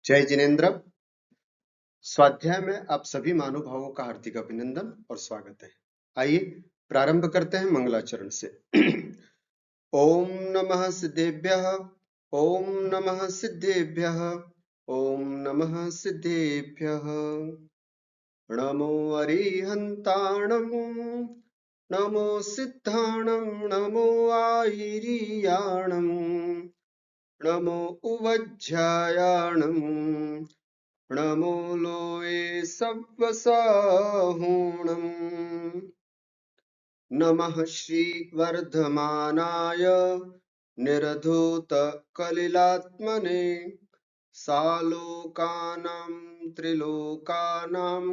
जय जिनेन्द्र। स्वाध्याय में आप सभी महानुभावों का हार्दिक अभिनंदन और स्वागत है। आइए प्रारंभ करते हैं मंगलाचरण से। ओम नमः सिद्धेभ्यः। ओम नमः सिद्धेभ्यः। ओम नमः सिद्धेभ्यः। नमो अरिहन्ताणं। नमो सिद्धाणं। नमो आयिरीयाणं। नमो उवज्झायाणं। नमो लोये सव्वसाहूणम्। नमः श्रीवर्धमानाय निरधूतकलिलात्मने सालोकानां त्रिलोकानां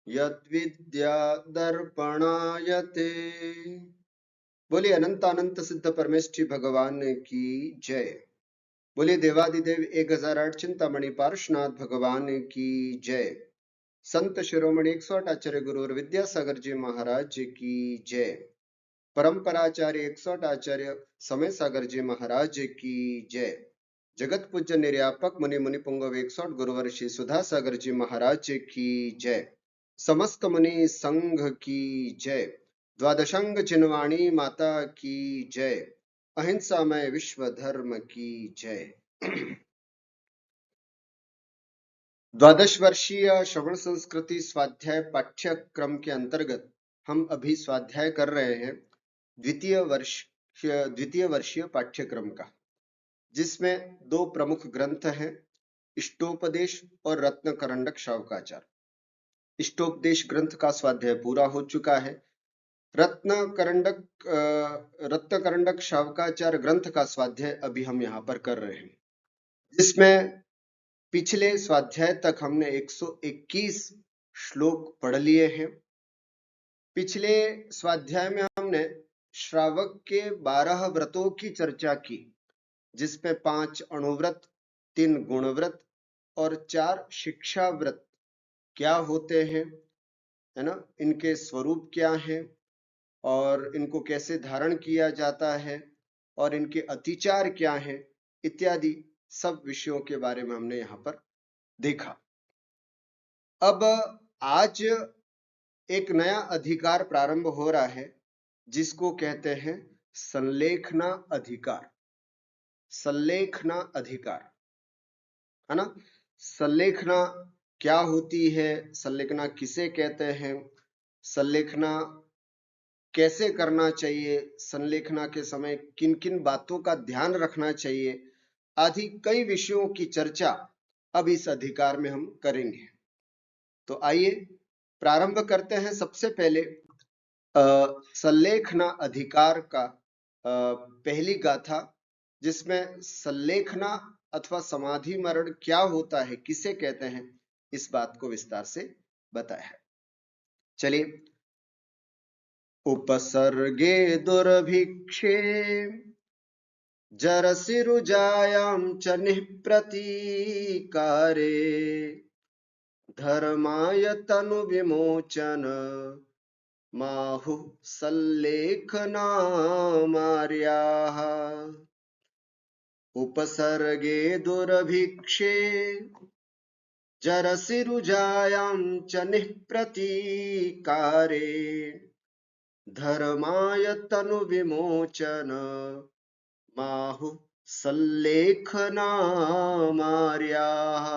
यद्विद्यादर्पणाय ते। बोलिए अनंत अनंत सिद्ध परमेष्ठी भगवान की जय। बोलिए देवादिदेव 1008 चिंतामणि पार्श्वनाथ भगवान की जय। संत शिरोमणि 108 आचार्य गुरु और विद्यासागर जी महाराज की जय। परंपराचार्य 108 आचार्य समय सागर जी महाराज की जय। जगत पूज्य निर्यापक मुनि मुनि पुंगव 108 गुरुवर श्री सुधा सागर जी महाराज की जय। समस्त मुनि संघ की जय। द्वादशांग चिन्वाणी माता की जय। अहिंसामय विश्व धर्म की जय। द्वादश वर्षीय श्रवण संस्कृति स्वाध्याय पाठ्यक्रम के अंतर्गत हम अभी स्वाध्याय कर रहे हैं द्वितीय वर्षीय पाठ्यक्रम का, जिसमें दो प्रमुख ग्रंथ हैं, इष्टोपदेश और रत्नकरंडक शावकाचार। इष्टोपदेश ग्रंथ का स्वाध्याय पूरा हो चुका है। रत्नकरंडक शावकाचार ग्रंथ का स्वाध्याय अभी हम यहाँ पर कर रहे हैं, जिसमें पिछले स्वाध्याय तक हमने 121 श्लोक पढ़ लिए हैं। पिछले स्वाध्याय में हमने श्रावक के 12 व्रतों की चर्चा की, जिसमें 5 अणुव्रत, 3 गुणव्रत और 4 शिक्षा व्रत क्या होते हैं, है ना, इनके स्वरूप क्या हैं और इनको कैसे धारण किया जाता है और इनके अतिचार क्या हैं, इत्यादि सब विषयों के बारे में हमने यहाँ पर देखा। अब आज एक नया अधिकार प्रारंभ हो रहा है, जिसको कहते हैं संलेखना अधिकार। संलेखना अधिकार, है ना। संलेखना क्या होती है, संलेखना किसे कहते हैं, संलेखना कैसे करना चाहिए, संलेखना के समय किन किन बातों का ध्यान रखना चाहिए, आदि कई विषयों की चर्चा अब इस अधिकार में हम करेंगे। तो आइए प्रारंभ करते हैं। सबसे पहले संलेखना अधिकार का पहली गाथा, जिसमें संलेखना अथवा समाधि मरण क्या होता है, किसे कहते हैं, इस बात को विस्तार से बताया है। चलिए। उपसर्गे दुर्भिक्षे जरसिरुजायां च निःप्रतीकारे धर्माय तनु विमोचन माहुः संलेखनामार्याः। उपसर्गे दुर्भिक्षे जरसिरुजायां च निःप्रतीकारे धर्माय तनु विमोचन माहुः संलेखनामार्याः।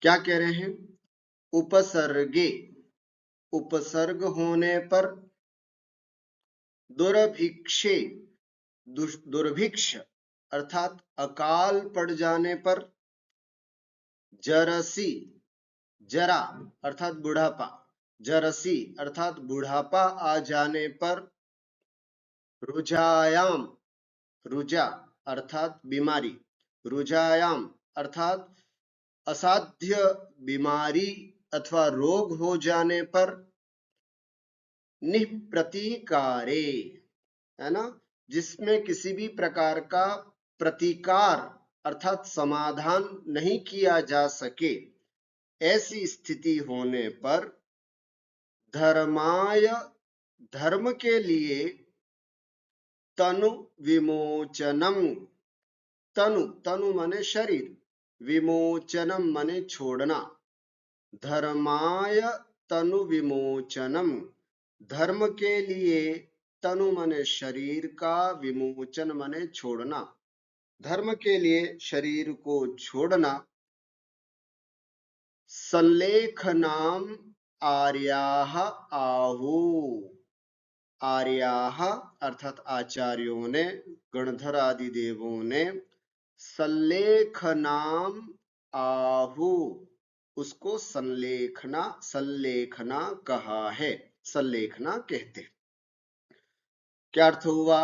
क्या कह रहे हैं? उपसर्गे, उपसर्ग होने पर, दुर्भिक्षे, दुर्भिक्ष अर्थात अकाल पड़ जाने पर, जरसी, जरा अर्थात बुढ़ापा, जरसी अर्थात बुढ़ापा आ जाने पर, रुजायाम, रुजा अर्थात बीमारी, रुजायाम अर्थात असाध्य बीमारी अथवा रोग हो जाने पर, निःप्रतीकारे, है ना, जिसमें किसी भी प्रकार का प्रतिकार अर्थात समाधान नहीं किया जा सके, ऐसी स्थिति होने पर धर्माय, धर्म के लिए, तनु विमोचनम, तनु, तनु माने शरीर, विमोचनम माने छोड़ना, धर्माय तनु विमोचनम, धर्म के लिए तनु माने शरीर का, विमोचन माने छोड़ना, धर्म के लिए शरीर को छोड़ना। सल्लेखनाम आर्याः आहु, आर्याः अर्थात आचार्यों ने, गणधर आदि देवों ने, सल्लेखनाम आहु, उसको संलेखना, सल्लेखना कहा है, सल्लेखना कहते हैं। क्या अर्थ हुआ?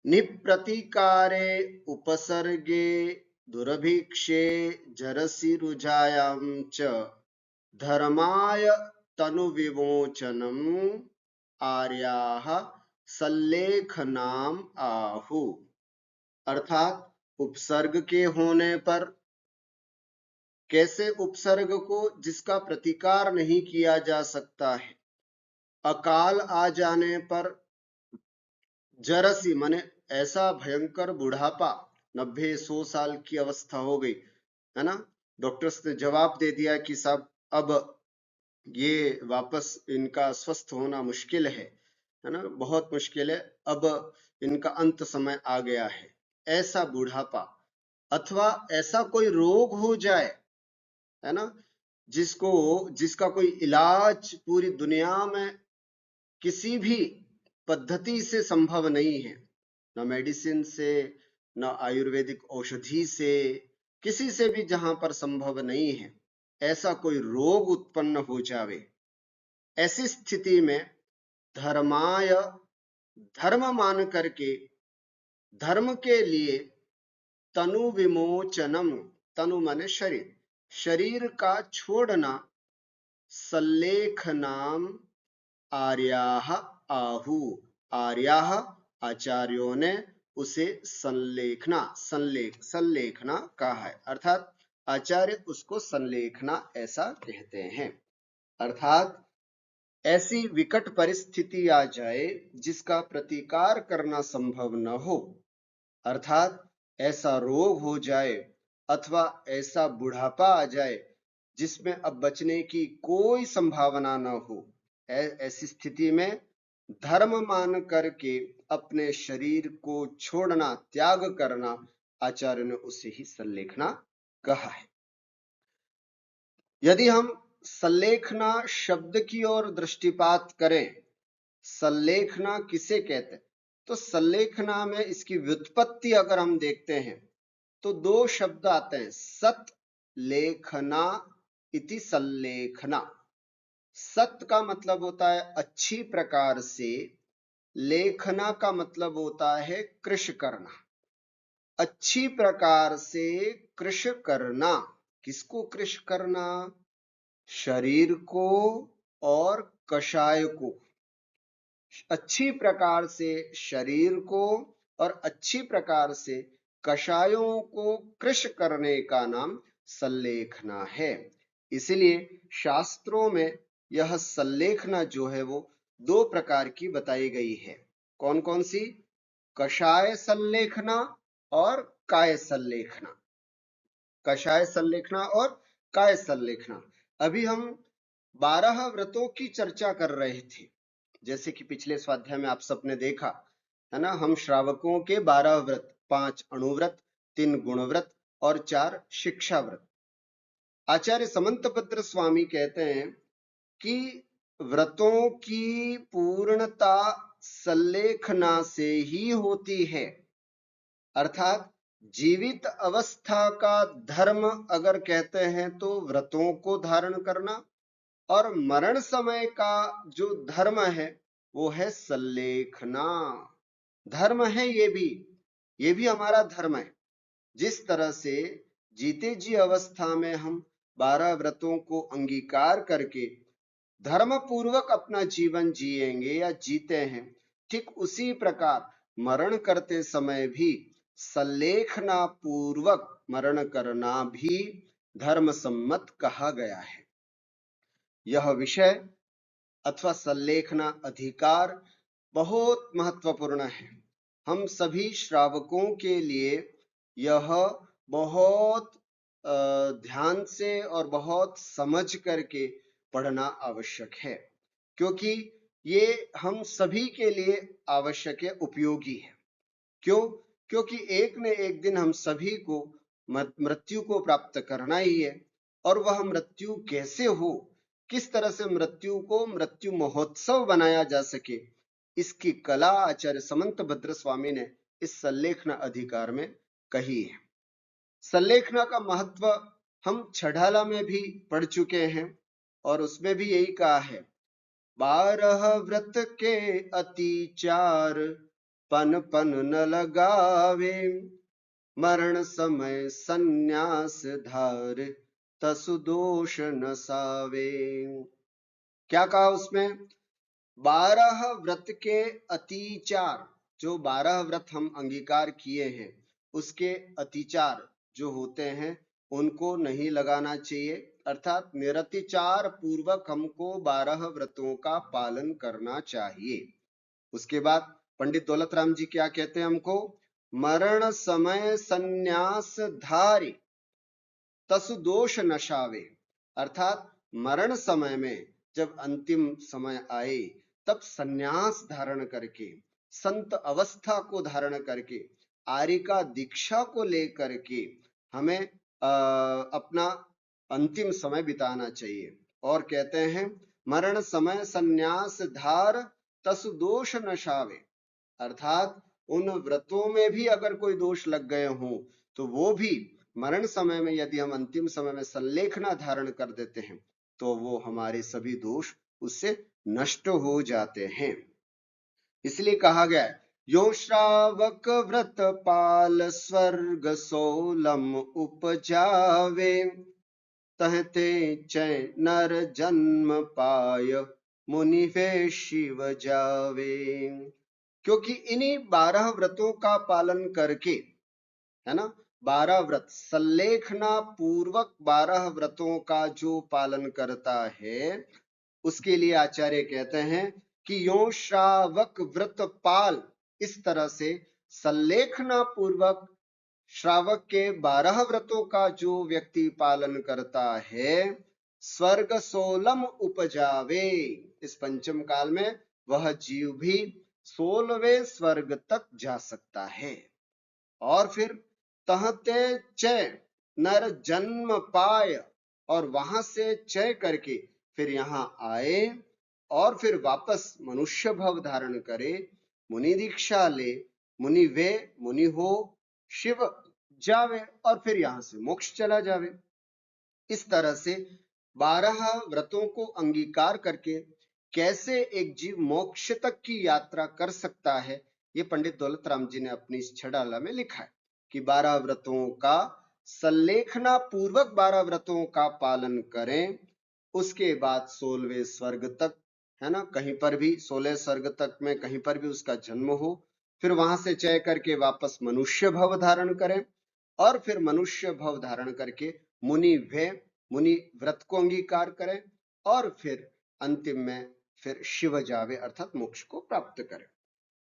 निप्रतीकारे उपसर्गे दुर्भिक्षे जरसि रुजायां च धर्माय तनुविमोचनम् आर्याः सल्लेखनाम आहु, अर्थात उपसर्ग के होने पर, कैसे उपसर्ग को? जिसका प्रतिकार नहीं किया जा सकता है। अकाल आ जाने पर, जरसी माने ऐसा भयंकर बुढ़ापा, 90-100 साल की अवस्था हो गई है ना, डॉक्टर्स ने जवाब दे दिया कि साहब अब ये वापस इनका स्वस्थ होना मुश्किल है ना, बहुत मुश्किल है, अब इनका अंत समय आ गया है। ऐसा बुढ़ापा, अथवा ऐसा कोई रोग हो जाए है ना, जिसका कोई इलाज पूरी दुनिया में किसी भी पद्धति से संभव नहीं है, न मेडिसिन से, न आयुर्वेदिक औषधि से, किसी से भी जहां पर संभव नहीं है, ऐसा कोई रोग उत्पन्न हो जावे, ऐसी स्थिति में धर्माय, धर्म मान करके, धर्म के लिए तनु विमोचनम, तनु माने शरीर, शरीर का छोड़ना, सल्लेखनाम आर्याः आहु, आर्याः आचार्यों ने उसे संलेखना, संलेखना कहा है, अर्थात आचार्य उसको संलेखना ऐसा कहते हैं। अर्थात ऐसी विकट परिस्थिति आ जाए जिसका प्रतिकार करना संभव न हो, अर्थात ऐसा रोग हो जाए अथवा ऐसा बुढ़ापा आ जाए जिसमें अब बचने की कोई संभावना न हो, ऐसी स्थिति में धर्म मान करके अपने शरीर को छोड़ना, त्याग करना, आचार्य ने उसे ही संलेखना कहा है। यदि हम संलेखना शब्द की ओर दृष्टिपात करें, संलेखना किसे कहते हैं, तो संलेखना में इसकी व्युत्पत्ति अगर हम देखते हैं तो दो शब्द आते हैं, सत लेखना इति संलेखना। सत का मतलब होता है अच्छी प्रकार से, लेखना का मतलब होता है कृश करना, अच्छी प्रकार से कृश करना। किसको कृश करना? शरीर को और कषाय को, अच्छी प्रकार से शरीर को और अच्छी प्रकार से कषायों को कृश करने का नाम संलेखना है। इसलिए शास्त्रों में यह संलेखना जो है वो दो प्रकार की बताई गई है। कौन कौन सी? कषाय संलेखना और काय संलेखना, कषाय संलेखना और काय संलेखना। अभी हम 12 व्रतों की चर्चा कर रहे थे, जैसे कि पिछले स्वाध्याय में आप सबने देखा है ना, हम श्रावकों के 12 व्रत, 5 अणुव्रत, 3 गुणव्रत और 4 शिक्षा व्रत। आचार्य समंतभद्र स्वामी कहते हैं कि व्रतों की पूर्णता संलेखना से ही होती है, अर्थात जीवित अवस्था का धर्म अगर कहते हैं तो व्रतों को धारण करना, और मरण समय का जो धर्म है वो है संलेखना। धर्म है ये भी हमारा धर्म है। जिस तरह से जीते जी अवस्था में हम 12 व्रतों को अंगीकार करके धर्म पूर्वक अपना जीवन जिएंगे या जीते हैं, ठीक उसी प्रकार मरण करते समय भी संलेखना पूर्वक मरण करना भी धर्म सम्मत कहा गया है। यह विषय अथवा संलेखना अधिकार बहुत महत्वपूर्ण है। हम सभी श्रावकों के लिए यह बहुत ध्यान से और बहुत समझ करके पढ़ना आवश्यक है, क्योंकि ये हम सभी के लिए आवश्यक है, उपयोगी है। क्यों? क्योंकि एक न एक दिन हम सभी को मृत्यु को प्राप्त करना ही है, और वह मृत्यु कैसे हो, किस तरह से मृत्यु को मृत्यु महोत्सव बनाया जा सके, इसकी कला आचार्य समंत भद्र स्वामी ने इस सल्लेखन अधिकार में कही है। सल्लेखना का महत्व हम छठाला में भी पढ़ चुके हैं, और उसमें भी यही कहा है, 12 व्रत के अति चार, पन पन न लगावे, मरण समय संन्यास धार, तसु दोष न सावे। क्या कहा उसमें? 12 व्रत के अतिचार, जो 12 व्रत हम अंगीकार किए हैं उसके अतिचार जो होते हैं उनको नहीं लगाना चाहिए, अर्थात निरतिचार पूर्वक हमको 12 व्रतों का पालन करना चाहिए। उसके बाद पंडित दौलत राम जी क्या कहते हैं हमको? मरण समय संन्यास धारी, तसु दोष नशावे, अर्थात मरण समय में जब अंतिम समय आए तब संन्यास धारण करके, संत अवस्था को धारण करके, आर्य का दीक्षा को लेकर के हमें अपना अंतिम समय बिताना चाहिए। और कहते हैं मरण समय संन्यास धार, तसु दोष नशावे, अर्थात उन व्रतों में भी अगर कोई दोष लग गए हों तो वो भी मरण समय में यदि हम अंतिम समय में सल्लेखना धारण कर देते हैं तो वो हमारे सभी दोष उससे नष्ट हो जाते हैं। इसलिए कहा गया है, यो श्रावक व्रत पाल स्वर्ग सोलम उपजावे, तहते चै नर जन्म पाय, मुनि वे शिव जावे। क्योंकि इन्हीं 12 व्रतों का पालन करके, है ना, 12 व्रत सल्लेखना पूर्वक 12 व्रतों का जो पालन करता है उसके लिए आचार्य कहते हैं कि यो श्रावक व्रत पाल, इस तरह से सल्लेखना पूर्वक श्रावक के 12 व्रतों का जो व्यक्ति पालन करता है, स्वर्ग सोलम उपजावे, इस पंचम काल में वह जीव भी 16वें स्वर्ग तक जा सकता है। और फिर तहते चय नर जन्म पाय, और वहां से चय करके फिर यहाँ आए और फिर वापस मनुष्य भव धारण करे, मुनि दीक्षा ले, मुनि वे मुनि हो, शिव जावे, और फिर यहां से मोक्ष चला जावे। इस तरह से 12 व्रतों को अंगीकार करके कैसे एक जीव मोक्ष तक की यात्रा कर सकता है, ये पंडित दौलत राम जी ने अपनी इस छड़ाला में लिखा है कि 12 व्रतों का सल्लेखना पूर्वक 12 व्रतों का पालन करें, उसके बाद 16वें स्वर्ग तक, है ना, कहीं पर भी 16 स्वर्ग तक में कहीं पर भी उसका जन्म हो, फिर वहां से चय करके वापस मनुष्य भव धारण करें, और फिर मनुष्य भव धारण करके मुनि व्रत को अंगीकार करें, और फिर अंतिम में फिर शिव जावे अर्थात मोक्ष को प्राप्त करें।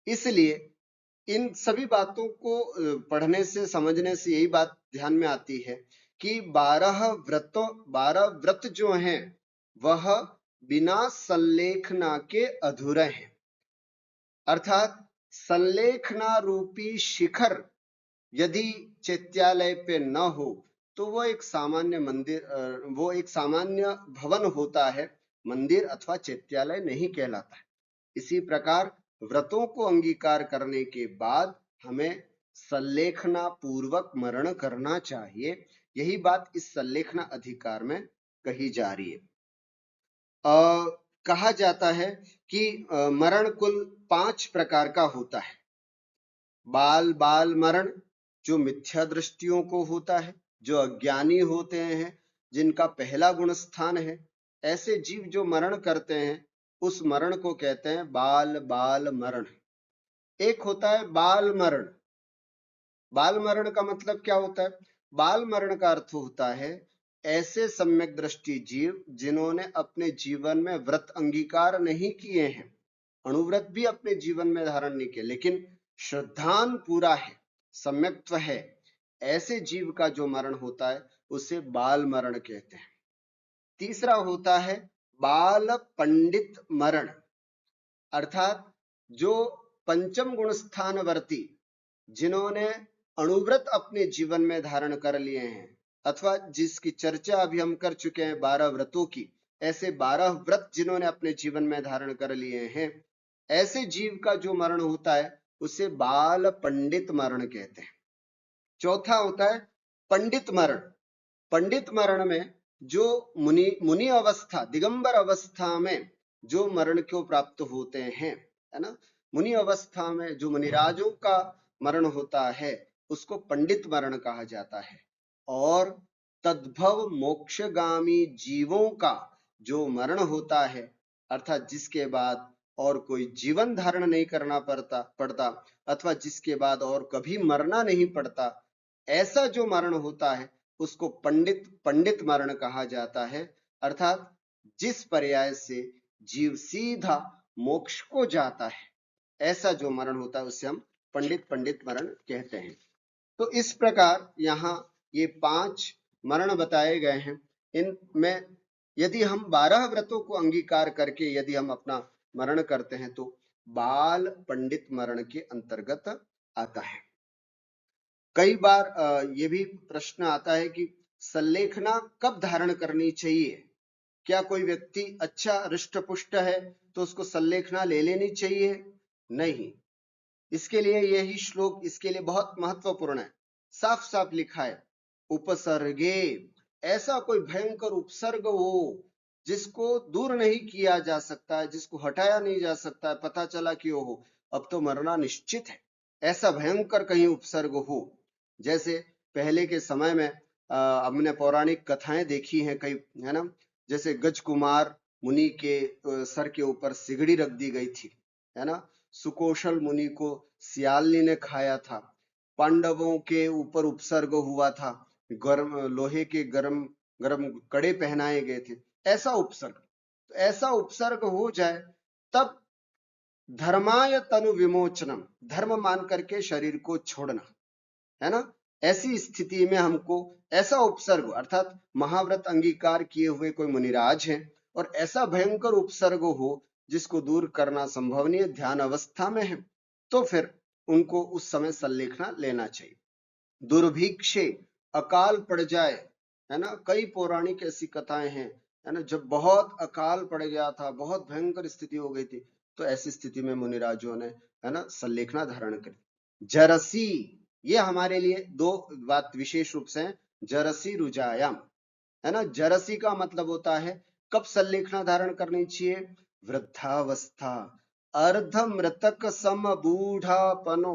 इसलिए इन सभी बातों को पढ़ने से समझने से यही बात ध्यान में आती है कि 12 व्रत जो हैं वह बिना सल्लेखना के अधूरे हैं, अर्थात सल्लेखना रूपी शिखर यदि चैत्यालय पे न हो तो वो एक सामान्य मंदिर, वो एक सामान्य भवन होता है, मंदिर अथवा चैत्यालय नहीं कहलाता है। इसी प्रकार व्रतों को अंगीकार करने के बाद हमें सल्लेखना पूर्वक मरण करना चाहिए, यही बात इस सल्लेखना अधिकार में कही जा रही है। कहा जाता है कि मरण कुल 5 प्रकार का होता है। बाल मरण, जो मिथ्या दृष्टियों को होता है, जो अज्ञानी होते हैं, जिनका पहला गुण स्थान है, ऐसे जीव जो मरण करते हैं उस मरण को कहते हैं बाल मरण। एक होता है बाल मरण। बाल मरण का मतलब क्या होता है? बाल मरण का अर्थ होता है ऐसे सम्यक दृष्टि जीव जिन्होंने अपने जीवन में व्रत अंगीकार नहीं किए हैं, अणुव्रत भी अपने जीवन में धारण नहीं किए, लेकिन श्रद्धान पूरा है, सम्यक्त्व है, ऐसे जीव का जो मरण होता है उसे बाल मरण कहते हैं। तीसरा होता है बाल पंडित मरण, अर्थात जो पंचम गुण स्थानवर्ती, जिन्होंने अणुव्रत अपने जीवन में धारण कर लिए हैं, अथवा जिसकी चर्चा अभी हम कर चुके हैं 12 व्रतों की, ऐसे 12 व्रत जिन्होंने अपने जीवन में धारण कर लिए हैं, ऐसे जीव का जो मरण होता है उसे बाल पंडित मरण कहते हैं। चौथा होता है पंडित मरण। पंडित मरण में जो मुनि अवस्था, दिगंबर अवस्था में जो मरण को प्राप्त होते हैं, है ना, मुनि अवस्था में जो मुनिराजों का मरण होता है उसको पंडित मरण कहा जाता है। और तद्भव मोक्षगामी जीवों का जो मरण होता है, अर्थात जिसके बाद और कोई जीवन धारण नहीं करना पड़ता अथवा जिसके बाद और कभी मरना नहीं पड़ता, ऐसा जो मरण होता है उसको पंडित मरण कहा जाता है। अर्थात जिस पर्याय से जीव सीधा मोक्ष को जाता है, ऐसा जो मरण होता है उसे हम पंडित मरण कहते हैं। तो इस प्रकार यहाँ ये 5 मरण बताए गए हैं। इनमें यदि हम 12 व्रतों को अंगीकार करके यदि हम अपना मरण करते हैं तो बाल पंडित मरण के अंतर्गत आता है। कई बार ये भी प्रश्न आता है कि संलेखना कब धारण करनी चाहिए? क्या कोई व्यक्ति अच्छा हृष्ट पुष्ट है तो उसको संलेखना ले लेनी चाहिए? नहीं। इसके लिए यही श्लोक इसके लिए बहुत महत्वपूर्ण है। साफ साफ लिखा है, उपसर्गे, ऐसा कोई भयंकर उपसर्ग हो जिसको दूर नहीं किया जा सकता है, जिसको हटाया नहीं जा सकता है, पता चला कि ओहो अब तो मरना निश्चित है, ऐसा भयंकर कहीं उपसर्ग हो। जैसे पहले के समय में हमने पौराणिक कथाएं देखी हैं कई, है ना, जैसे गज कुमार मुनि के सर के ऊपर सिगड़ी रख दी गई थी, है ना, सुकौशल मुनि को सियालनी ने खाया था, पांडवों के ऊपर उपसर्ग हुआ था, गर्म लोहे के गरम गरम कड़े पहनाए गए थे, ऐसा उपसर्ग। तो ऐसा उपसर्ग हो जाए तब धर्माय तनु विमोचनम, धर्म मान करके शरीर को छोड़ना, है ना। ऐसी स्थिति में हमको ऐसा उपसर्ग अर्थात महाव्रत अंगीकार किए हुए कोई मुनिराज है और ऐसा भयंकर उपसर्ग हो जिसको दूर करना संभव नहीं है, ध्यान अवस्था में है, तो फिर उनको उस समय संलेखना लेना चाहिए। दुर्भिक्षे, अकाल पड़ जाए, है ना, कई पौराणिक ऐसी कथाएं हैं, है ना, जब बहुत अकाल पड़ गया था, बहुत भयंकर स्थिति हो गई थी, तो ऐसी स्थिति में मुनिराजों ने, है ना, संलेखना धारण करी। जरसी, ये हमारे लिए दो बात विशेष रूप से हैं, जरसी रुजायाम, है ना। जरसी का मतलब होता है कब संलेखना धारण करनी चाहिए? वृद्धावस्था, अर्ध मृतक सम बूढ़ापनो,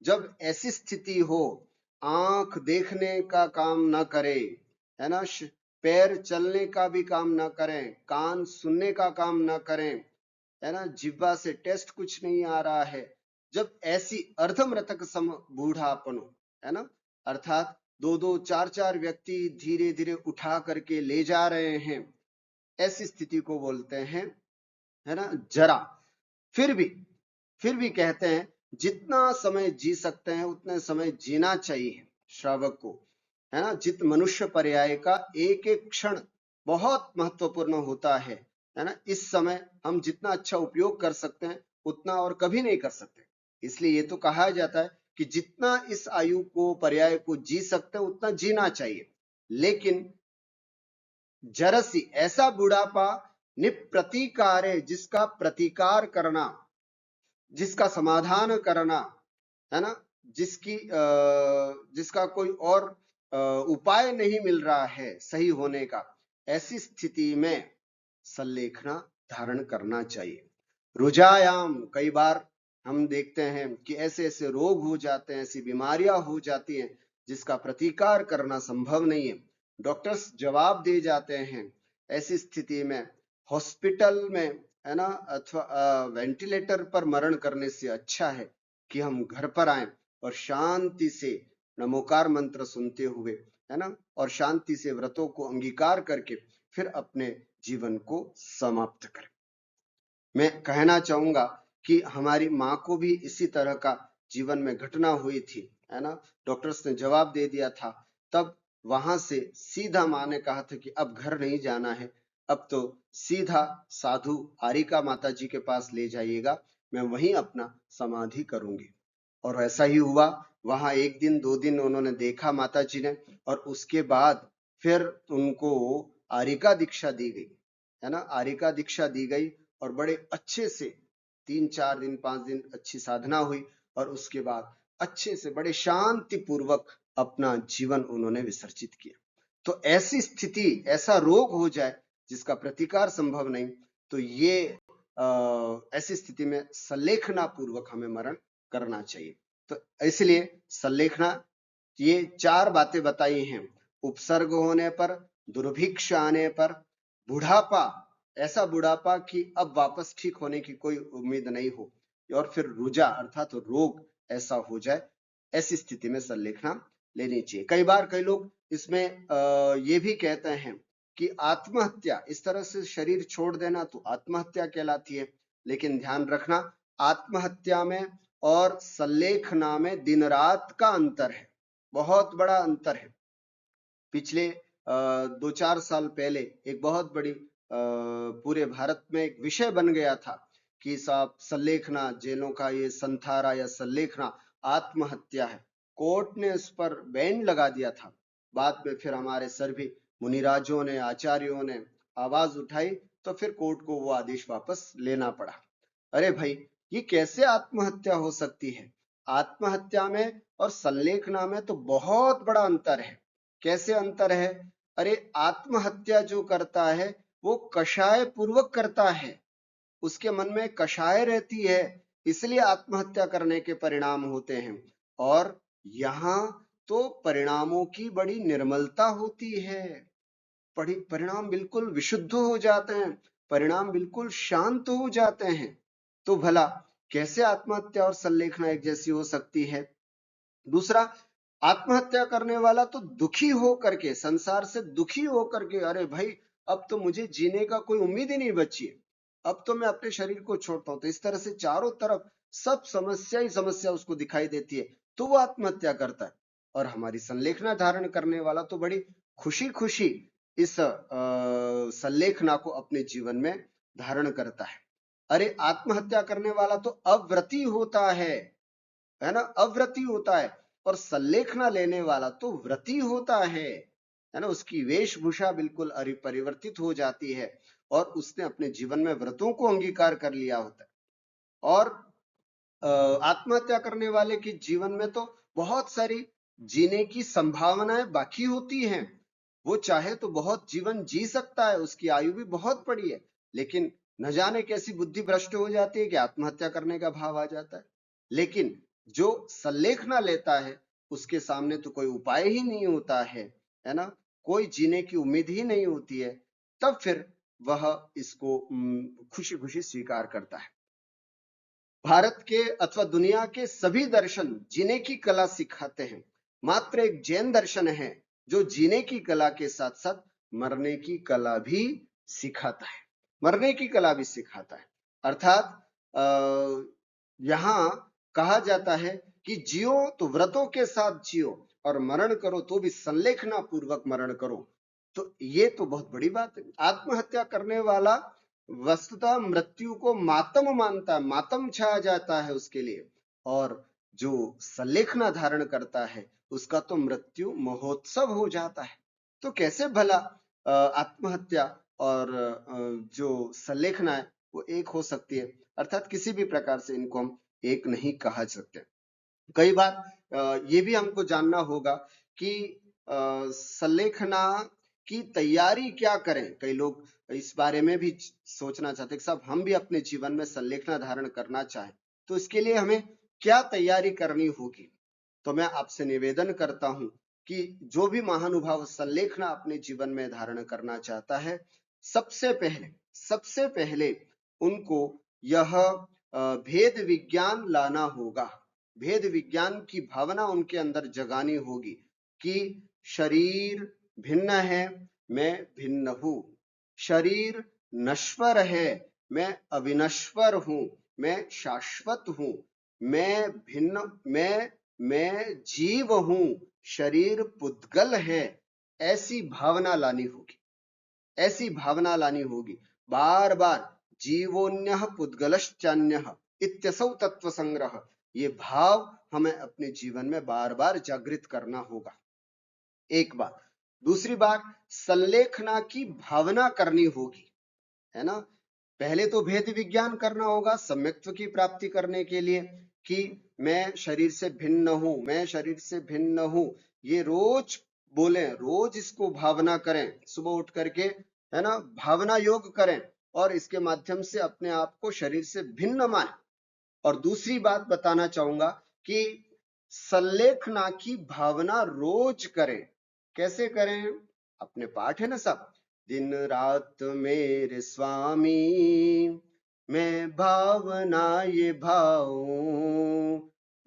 जब ऐसी स्थिति हो, आंख देखने का काम न करे, है ना, पैर चलने का भी काम न करें, कान सुनने का काम न करें, है ना, जिह्वा से टेस्ट कुछ नहीं आ रहा है, जब ऐसी अर्धमृतक सम बूढ़ापन, है ना, अर्थात 2-2 4-4 व्यक्ति धीरे धीरे उठा करके ले जा रहे हैं, ऐसी स्थिति को बोलते हैं, है ना, जरा। फिर भी कहते हैं जितना समय जी सकते हैं उतने समय जीना चाहिए श्रावक को, है ना। जित मनुष्य पर्याय का एक एक क्षण बहुत महत्वपूर्ण होता है ना। इस समय हम जितना अच्छा उपयोग कर सकते हैं उतना और कभी नहीं कर सकते, इसलिए ये तो कहा जाता है कि जितना इस आयु को पर्याय को जी सकते हैं उतना जीना चाहिए। लेकिन जरसी, ऐसा बुढ़ापा निप्रतीकार है, जिसका प्रतिकार करना, जिसका समाधान करना, है ना, जिसका कोई और उपाय नहीं मिल रहा है सही होने का, ऐसी स्थिति में संलेखना धारण करना चाहिए। रुजायाम, कई बार हम देखते हैं कि ऐसे ऐसे रोग हो जाते हैं, ऐसी बीमारियां हो जाती हैं जिसका प्रतिकार करना संभव नहीं है, डॉक्टर्स जवाब दे जाते हैं। ऐसी स्थिति में हॉस्पिटल में, है ना, अथवा वेंटिलेटर पर मरण करने से अच्छा है कि हम घर पर आए और शांति से नमोकार मंत्र सुनते हुए, है ना, और शांति से व्रतों को अंगीकार करके फिर अपने जीवन को समाप्त करें। मैं कहना चाहूंगा कि हमारी माँ को भी इसी तरह का जीवन में घटना हुई थी, है ना, डॉक्टर्स ने जवाब दे दिया था। तब वहां से सीधा माँ ने कहा था कि अब घर नहीं जाना है, अब तो सीधा साधु आरिका माता जी के पास ले जाइएगा, मैं वहीं अपना समाधि करूंगी। और ऐसा ही हुआ। वहां 1 दिन 2 दिन उन्होंने देखा माता जी ने, और उसके बाद फिर उनको आरिका दीक्षा दी गई, है ना, आरिका दीक्षा दी गई। और बड़े अच्छे से 3 4 दिन 5 दिन अच्छी साधना हुई, और उसके बाद अच्छे से बड़े शांति पूर्वक अपना जीवन उन्होंने विसर्जित किया। तो ऐसी स्थिति, ऐसा रोग हो जाए जिसका प्रतिकार संभव नहीं, तो ये ऐसी स्थिति में सल्लेखना पूर्वक हमें मरण करना चाहिए। तो इसलिए सल्लेखना, ये 4 बातें बताई हैं। उपसर्ग होने पर, दुर्भिक्ष आने पर, बुढ़ापा, ऐसा बुढ़ापा कि अब वापस ठीक होने की कोई उम्मीद नहीं हो, और फिर रुजा अर्थात रोग ऐसा हो जाए, ऐसी स्थिति में सल्लेखना लेनी चाहिए। कई बार कई लोग इसमें ये भी कहते हैं कि आत्महत्या, इस तरह से शरीर छोड़ देना तो आत्महत्या कहलाती है। लेकिन ध्यान रखना, आत्महत्या में और सल्लेखना में दिन रात का अंतर है, बहुत बड़ा अंतर है। पिछले 2 4 साल पहले एक बहुत बड़ी पूरे भारत में एक विषय बन गया था कि साहब सल्लेखना, जेलों का ये संथारा या सल्लेखना आत्महत्या है। कोर्ट ने उस पर बैन लगा दिया था। बाद में फिर हमारे सभी मुनिराजों ने, आचार्यों ने आवाज उठाई, तो फिर कोर्ट को वो आदेश वापस लेना पड़ा। अरे भाई, ये कैसे आत्महत्या हो सकती है? आत्महत्या में और सल्लेखना में तो बहुत बड़ा अंतर है। कैसे अंतर है? अरे आत्महत्या जो करता है वो कषाय पूर्वक करता है, उसके मन में कषाय रहती है, इसलिए आत्महत्या करने के परिणाम होते हैं। और यहाँ तो परिणामों की बड़ी निर्मलता होती है, परिणाम बिल्कुल विशुद्ध हो जाते हैं, परिणाम बिल्कुल शांत हो जाते हैं। तो भला कैसे आत्महत्या और सल्लेखना एक जैसी हो सकती है? दूसरा, आत्महत्या करने वाला तो दुखी हो करके, संसार से दुखी हो करके, अरे भाई अब तो मुझे जीने का कोई उम्मीद ही नहीं बची है, अब तो मैं अपने शरीर को छोड़ता हूं, तो इस तरह से चारों तरफ सब समस्या ही समस्या उसको दिखाई देती है, तो वो आत्महत्या करता है। और हमारी संलेखना धारण करने वाला तो बड़ी खुशी खुशी इस संलेखना को अपने जीवन में धारण करता है। अरे आत्महत्या करने वाला तो अव्रती होता है ना, अव्रती होता है, और सल्लेखना लेने वाला तो व्रती होता है ना, उसकी वेशभूषा बिल्कुल परिवर्तित हो जाती है, और उसने अपने जीवन में व्रतों को अंगीकार कर लिया होता है। और आत्महत्या करने वाले के जीवन में तो बहुत सारी जीने की संभावनाएं बाकी होती हैं, वो चाहे तो बहुत जीवन जी सकता है, उसकी आयु भी बहुत बड़ी है, लेकिन न जाने कैसी बुद्धि भ्रष्ट हो जाती है कि आत्महत्या करने का भाव आ जाता है। लेकिन जो सल्लेखना लेता है उसके सामने तो कोई उपाय ही नहीं होता है ना, कोई जीने की उम्मीद ही नहीं होती है, तब फिर वह इसको खुशी खुशी स्वीकार करता है। भारत के अथवा दुनिया के सभी दर्शन जीने की कला सिखाते हैं, मात्र एक जैन दर्शन है जो जीने की कला के साथ साथ मरने की कला भी सिखाता है, मरने की कला भी सिखाता है। अर्थात यहाँ कहा जाता है कि जियो तो व्रतों के साथ जियो, और मरण करो तो भी संलेखना पूर्वक मरण करो। तो ये तो बहुत बड़ी बात है। आत्महत्या करने वाला वस्तुतः मृत्यु को मातम मानता है, मातम छाया जाता है उसके लिए, और जो सल्लेखना धारण करता है उसका तो मृत्यु महोत्सव हो जाता है। तो कैसे भला आत्महत्या और जो सल्लेखना है वो एक हो सकती है? अर्थात किसी भी प्रकार से इनको हम एक नहीं कहा सकते। कई बार ये भी हमको जानना होगा कि सल्लेखना की तैयारी क्या करें। कई लोग इस बारे में भी सोचना चाहते हैं कि साहब हम भी अपने जीवन में सल्लेखना धारण करना चाहें, तो इसके लिए हमें क्या तैयारी करनी होगी। तो मैं आपसे निवेदन करता हूं कि जो भी महानुभाव सल्लेखना अपने जीवन में धारण करना चाहता है, सबसे पहले उनको यह भेद विज्ञान लाना होगा, भेद विज्ञान की भावना उनके अंदर जगानी होगी कि शरीर भिन्न है, मैं भिन्न हूं, शरीर नश्वर है, मैं अविनश्वर हूं, मैं शाश्वत हूं, मैं मैं जीव हूं, शरीर पुद्गल है, ऐसी भावना लानी होगी, ऐसी भावना लानी होगी। बार बार जीवोन्यः पुद्गलश्चान्यः इत्यसौ तत्व संग्रह, ये भाव हमें अपने जीवन में बार बार जागृत करना होगा, एक बात। दूसरी बात, संलेखना की भावना करनी होगी, है ना। पहले तो भेद विज्ञान करना होगा सम्यक्त्व की प्राप्ति करने के लिए, कि मैं शरीर से भिन्न हूं, मैं शरीर से भिन्न हूं, ये रोज बोले, रोज इसको भावना करें, सुबह उठ करके, है ना, भावना योग करें और इसके माध्यम से अपने आप को शरीर से भिन्न माने। और दूसरी बात बताना चाहूंगा कि संलेखना की भावना रोज करें। कैसे करें? अपने पाठ है ना सब, दिन रात मेरे स्वामी मैं भावना ये भाऊं,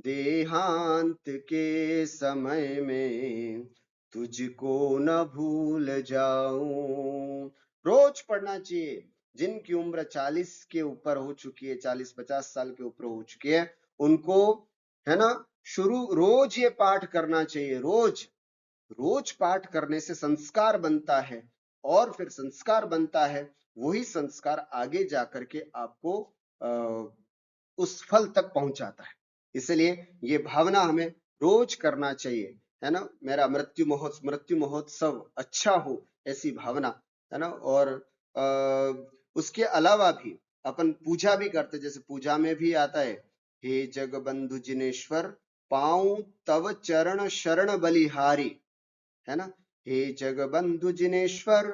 देहांत के समय में तुझको न भूल जाऊं। रोज पढ़ना चाहिए। जिनकी उम्र 40 के ऊपर हो चुकी है, 40-50 साल के ऊपर हो चुकी है, उनको, है ना, शुरू रोज ये पाठ करना चाहिए। रोज रोज पाठ करने से संस्कार बनता है, और फिर संस्कार बनता है, वही संस्कार आगे जाकर के आपको उस फल तक पहुंचाता है। इसलिए ये भावना हमें रोज करना चाहिए, है ना। मेरा मृत्यु महोत्सव अच्छा हो, ऐसी भावना, है ना। और उसके अलावा भी अपन पूजा भी करते, जैसे पूजा में भी आता है, हे जग बंधु जिनेश्वर पाऊं तव चरण शरण बलिहारी, है ना। हे जग बंधु जिनेश्वर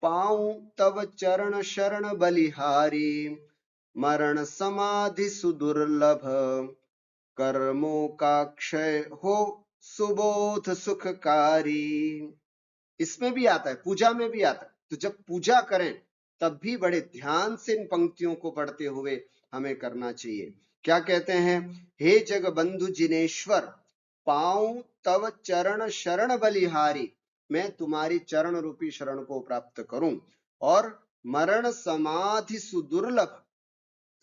पाऊं तव चरण शरण बलिहारी, मरण समाधि सुदुर्लभ कर्मों का क्षय हो सुबोध सुखकारी। इसमें भी आता है, पूजा में भी आता है। तो जब पूजा करें तब भी बड़े ध्यान से इन पंक्तियों को पढ़ते हुए हमें करना चाहिए। क्या कहते हैं? हे जग बंधु जिनेश्वर पाऊं तव चरण शरण बलिहारी, मैं तुम्हारी चरण रूपी शरण को प्राप्त करूं। और मरण समाधि सुदुर्लभ,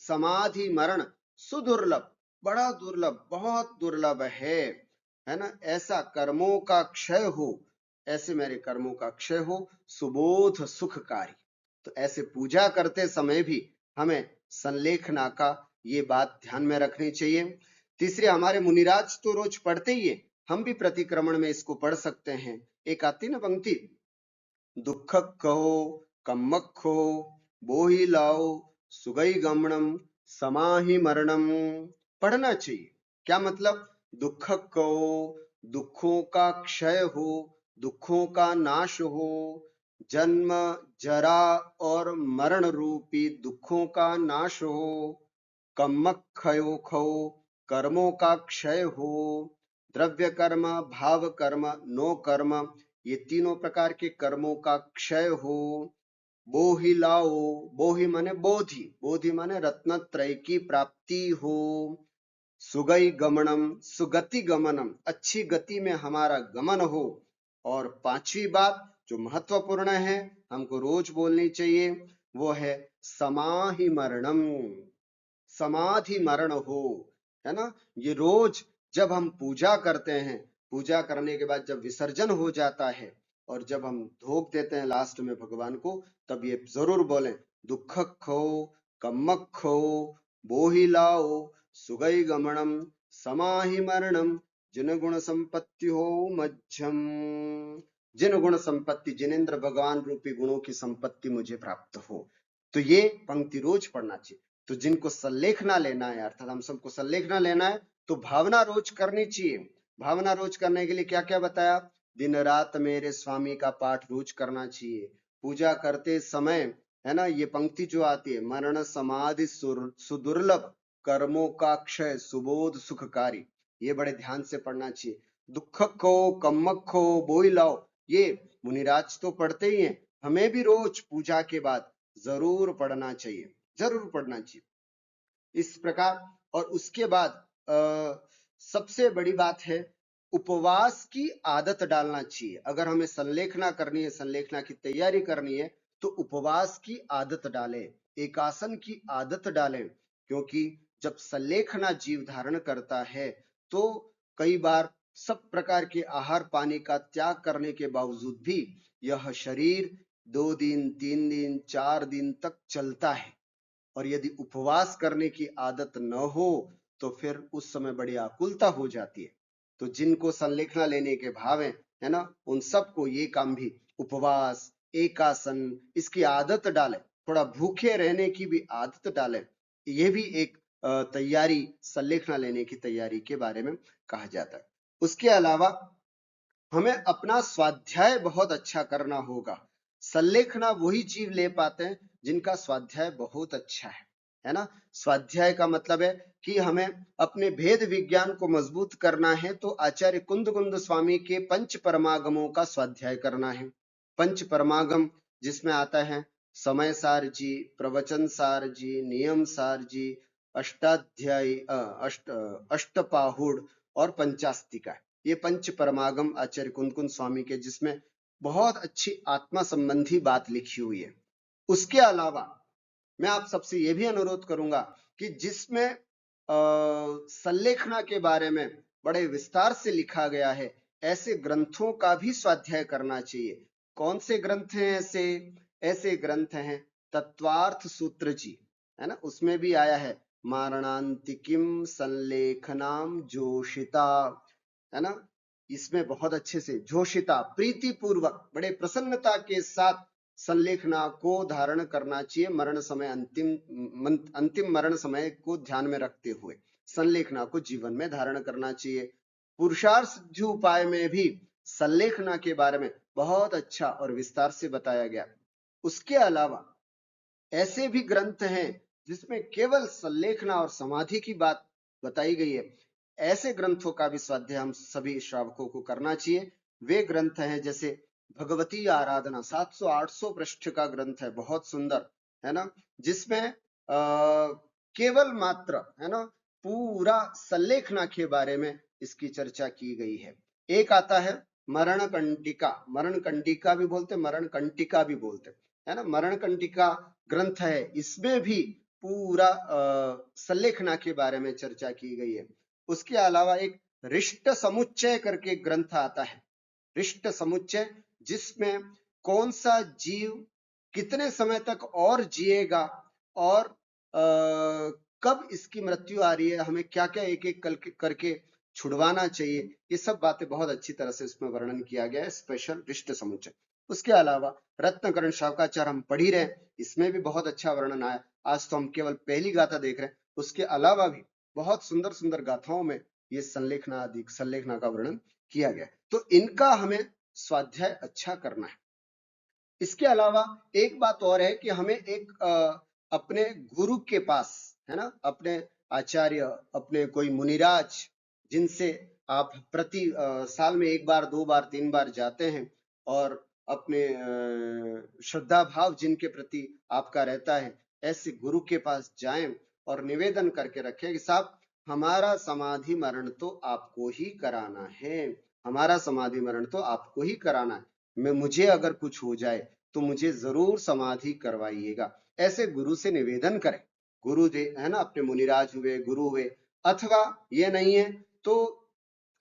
समाधि मरण सुदुर्लभ, बड़ा दुर्लभ, बहुत दुर्लभ है ना। ऐसा कर्मों का क्षय हो, ऐसे मेरे कर्मों का क्षय हो, सुबोध सुखकारी। तो ऐसे पूजा करते समय भी हमें संलेखना का ये बात ध्यान में रखनी चाहिए। तीसरे, हमारे मुनिराज तो रोज पढ़ते ही है, हम भी प्रतिक्रमण में इसको पढ़ सकते हैं। एक आती ना पंक्ति, दुख कहो कम्मक हो बोही लाओ सुगई गमनम समाहि मरणम। पढ़ना चाहिए। क्या मतलब? दुख कहो, दुखों का क्षय हो, दुखों का नाश हो, जन्म जरा और मरण रूपी दुखों का नाश हो, कम्मक खयो खो, कर्मों का क्षय हो, द्रव्य कर्म, भाव कर्म, नो कर्म, ये तीनों प्रकार के कर्मों का क्षय हो, बोहि लाओ, बोहि माने बोधि, बोधि माने रत्नत्रय की प्राप्ति हो, सुगई गमनम, सुगति गमनम, अच्छी गति में हमारा गमन हो। और पांचवी बात जो महत्वपूर्ण है, हमको रोज बोलनी चाहिए, वो है समाहि मरणम, समाधि मरण हो, है ना। ये रोज जब हम पूजा करते हैं, पूजा करने के बाद जब विसर्जन हो जाता है और जब हम धोख देते हैं लास्ट में भगवान को, तब ये जरूर बोलें, दुख खो कम्मक खो बोहि लाओ सुगई गमनम समाहि मरणम जिन गुण संपत्ति हो मध्यम। जिन गुण संपत्ति, जिनेन्द्र भगवान रूपी गुणों की संपत्ति मुझे प्राप्त हो। तो ये पंक्ति रोज पढ़ना चाहिए। तो जिनको संलेखना लेना है, अर्थात हम सबको संलेखना लेना है, तो भावना रोज करनी चाहिए। भावना रोज करने के लिए क्या क्या बताया? दिन रात मेरे स्वामी का पाठ रोज करना चाहिए। पूजा करते समय, है ना, ये पंक्ति जो आती है, मरण समाधि सुदुर्लभ कर्मों का क्षय सुबोध सुखकारी, ये बड़े ध्यान से पढ़ना चाहिए। दुख को कम्मक को बोई लाओ, ये मुनिराज तो पढ़ते ही हैं, हमें भी रोज पूजा के बाद जरूर पढ़ना चाहिए, जरूर पढ़ना चाहिए इस प्रकार। और उसके बाद सबसे बड़ी बात है, उपवास की आदत डालना चाहिए। अगर हमें संलेखना करनी है, संलेखना की तैयारी करनी है, तो उपवास की आदत डालें, एकासन की आदत डालें। क्योंकि जब संलेखना जीव धारण करता है तो कई बार सब प्रकार के आहार पानी का त्याग करने के बावजूद भी यह शरीर 2 दिन 3 दिन 4 दिन तक चलता है। और यदि उपवास करने की आदत न हो तो फिर उस समय बड़ी आकुलता हो जाती है। तो जिनको संलेखना लेने के भाव है ना, उन सबको ये काम भी उपवास, एकासन, इसकी आदत डालें, थोड़ा भूखे रहने की भी आदत डालें। ये भी एक तैयारी, संलेखना लेने की तैयारी के बारे में कहा जाता है। उसके अलावा हमें अपना स्वाध्याय बहुत अच्छा करना होगा। संलेखना वही जीव ले पाते हैं जिनका स्वाध्याय बहुत अच्छा है ना। स्वाध्याय का मतलब है कि हमें अपने भेद विज्ञान को मजबूत करना है तो आचार्य कुंदकुंद स्वामी के पंच परमागमों का स्वाध्याय करना है। पंच परमागम जिसमें आता है समय सार जी, प्रवचन सार जी, नियम सार जी, अष्टाध्यायी, अष्टपाहुड़ और पंचास्तिका। ये पंच परमागम आचार्य कुंदकुंद स्वामी के, जिसमें बहुत अच्छी आत्मा संबंधी बात लिखी हुई है। उसके अलावा मैं आप सबसे ये भी अनुरोध करूंगा कि जिसमें संलेखना के बारे में बड़े विस्तार से लिखा गया है, ऐसे ग्रंथों का भी स्वाध्याय करना चाहिए। कौन से ग्रंथ हैं ऐसे? ऐसे ग्रंथ हैं तत्वार्थ सूत्र जी, है ना, उसमें भी आया है मारणांतिकिम संलेखनाम जोशिता, है ना। इसमें बहुत अच्छे से जोशिता, प्रीति पूर्वक, बड़े प्रसन्नता के साथ संलेखना को धारण करना चाहिए। मरण समय, अंतिम मरण समय को ध्यान में रखते हुए संलेखना को जीवन में धारण करना चाहिए। पुरुषार्थ सिद्धि उपाय में भी संलेखना के बारे में बहुत अच्छा और विस्तार से बताया गया। उसके अलावा ऐसे भी ग्रंथ हैं जिसमें केवल संलेखना और समाधि की बात बताई गई है। ऐसे ग्रंथों का भी स्वाध्याय हम सभी श्रावकों को करना चाहिए। वे ग्रंथ हैं जैसे भगवती आराधना, 700-800 पृष्ठ का ग्रंथ है, बहुत सुंदर, है ना, जिसमें केवल मात्र, है ना, पूरा संलेखना के बारे में इसकी चर्चा की गई है। एक आता है मरण कंटिका, मरण कंटिका भी बोलते, मरण कंटिका भी बोलते, है ना। मरण कंटिका ग्रंथ है, इसमें भी पूरा संलेखना के बारे में चर्चा की गई है। उसके अलावा एक रिष्ट समुच्चय करके ग्रंथ आता है, रिष्ट समुच्चय, जिसमें कौन सा जीव कितने समय तक और जिएगा और कब इसकी मृत्यु आ रही है, हमें क्या क्या एक एक करके छुड़वाना चाहिए, ये सब बातें बहुत अच्छी तरह से इसमें वर्णन किया गया है, स्पेशल रिष्ट समुच्चय। उसके अलावा रत्नकरण शावकाचार्य हम पढ़ ही रहे, इसमें भी बहुत अच्छा वर्णन आया। आज तो हम केवल पहली गाथा देख रहे हैं, उसके अलावा भी बहुत सुंदर सुंदर गाथाओं में ये संलेखना आदि, संलेखना का वर्णन किया गया। तो इनका हमें स्वाध्याय अच्छा करना है। इसके अलावा एक बात और है कि हमें एक अपने गुरु के पास, है ना, अपने आचार्य, अपने कोई मुनिराज, जिनसे आप प्रति साल में 1 बार 2 बार 3 बार जाते हैं और अपने श्रद्धा भाव जिनके प्रति आपका रहता है, ऐसे गुरु के पास जाएं और निवेदन करके रखें कि साहब हमारा समाधि मरण तो आपको ही कराना है, हमारा समाधि मरण तो आपको ही कराना है, मैं मुझे अगर कुछ हो जाए तो मुझे जरूर समाधि करवाइएगा। ऐसे गुरु से निवेदन करें। गुरु जे, है ना, अपने मुनिराज हुए, गुरु हुए, अथवा ये नहीं है तो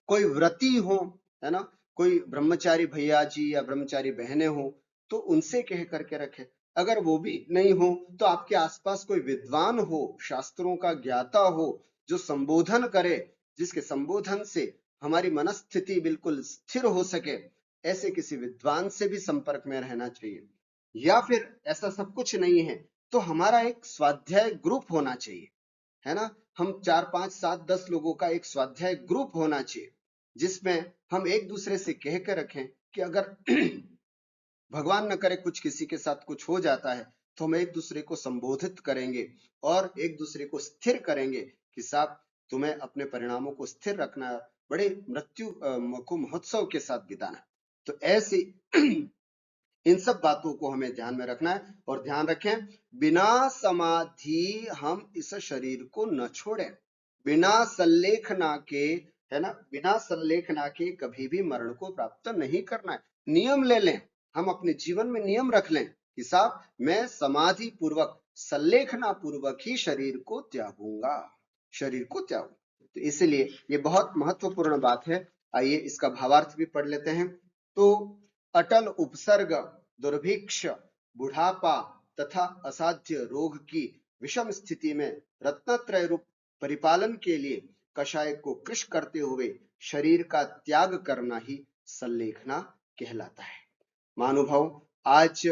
कोई व्रती हो, है ना, कोई ब्रह्मचारी भैया जी या ब्रह्मचारी बहनें हो तो उनसे कह करके रखें। अगर वो भी नहीं हो तो आपके आसपास कोई विद्वान हो, शास्त्रों का ज्ञाता हो, जो संबोधन करे, जिसके संबोधन से हमारी मनस्थिति बिल्कुल स्थिर हो सके, ऐसे किसी विद्वान से भी संपर्क में रहना चाहिए। या फिर ऐसा सब कुछ नहीं है तो हमारा एक स्वाध्याय ग्रुप होना चाहिए, है ना। हम 4 5 7 10 लोगों का एक स्वाध्याय ग्रुप होना चाहिए, जिसमें हम एक दूसरे से कह के रखें कि अगर भगवान न करे कुछ किसी के साथ कुछ हो जाता है तो हम एक दूसरे को संबोधित करेंगे और एक दूसरे को स्थिर करेंगे कि साहब तुम्हें अपने परिणामों को स्थिर रखना है, बड़े मृत्यु को महोत्सव के साथ बिताना। तो ऐसे इन सब बातों को हमें ध्यान में रखना है। और ध्यान रखें, बिना समाधि हम इस शरीर को न छोड़ें, बिना संलेखना के, है ना, बिना संलेखना के कभी भी मरण को प्राप्त नहीं करना है। नियम ले लें, हम अपने जीवन में नियम रख लें कि साहब मैं समाधि पूर्वक, संलेखना पूर्वक ही शरीर को त्यागूंगा, शरीर को त्यागूंगा। तो इसलिए ये बहुत महत्वपूर्ण बात है। आइए इसका भावार्थ भी पढ़ लेते हैं। तो अटल उपसर्ग, दुर्भिक्ष, बुढ़ापा तथा असाध्य रोग की विषम स्थिति में रत्नत्रय रूप परिपालन के लिए कषाय को कृश करते हुए शरीर का त्याग करना ही सल्लेखना कहलाता है। महानुभाव, आज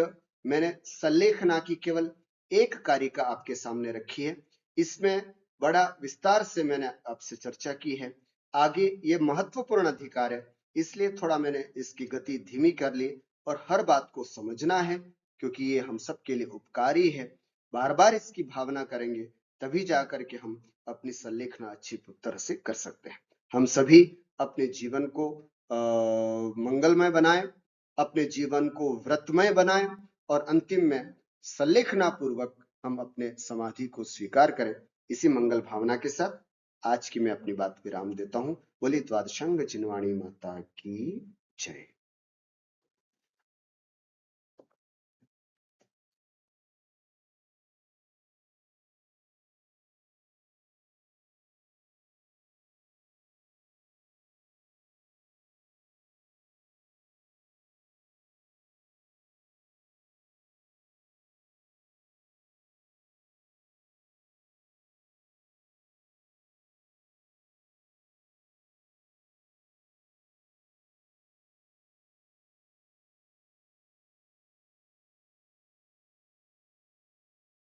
मैंने सल्लेखना की केवल एक कारिका आपके सामने रखी है। इसमें बड़ा विस्तार से मैंने आपसे चर्चा की है। आगे ये महत्वपूर्ण अधिकार है, इसलिए थोड़ा मैंने इसकी गति धीमी कर ली और हर बात को समझना है, क्योंकि ये हम सबके लिए उपकारी है। बार बार इसकी भावना करेंगे तभी जाकर के हम अपनी सल्लेखना अच्छी तरह से कर सकते हैं। हम सभी अपने जीवन को मंगलमय बनाएं, अपने जीवन को व्रतमय बनाएं और अंतिम में सल्लेखना पूर्वक हम अपने समाधि को स्वीकार करें। इसी मंगल भावना के साथ आज की मैं अपनी बात विराम देता हूं। बोली द्वादशांग चिन्वाणी माता की जय।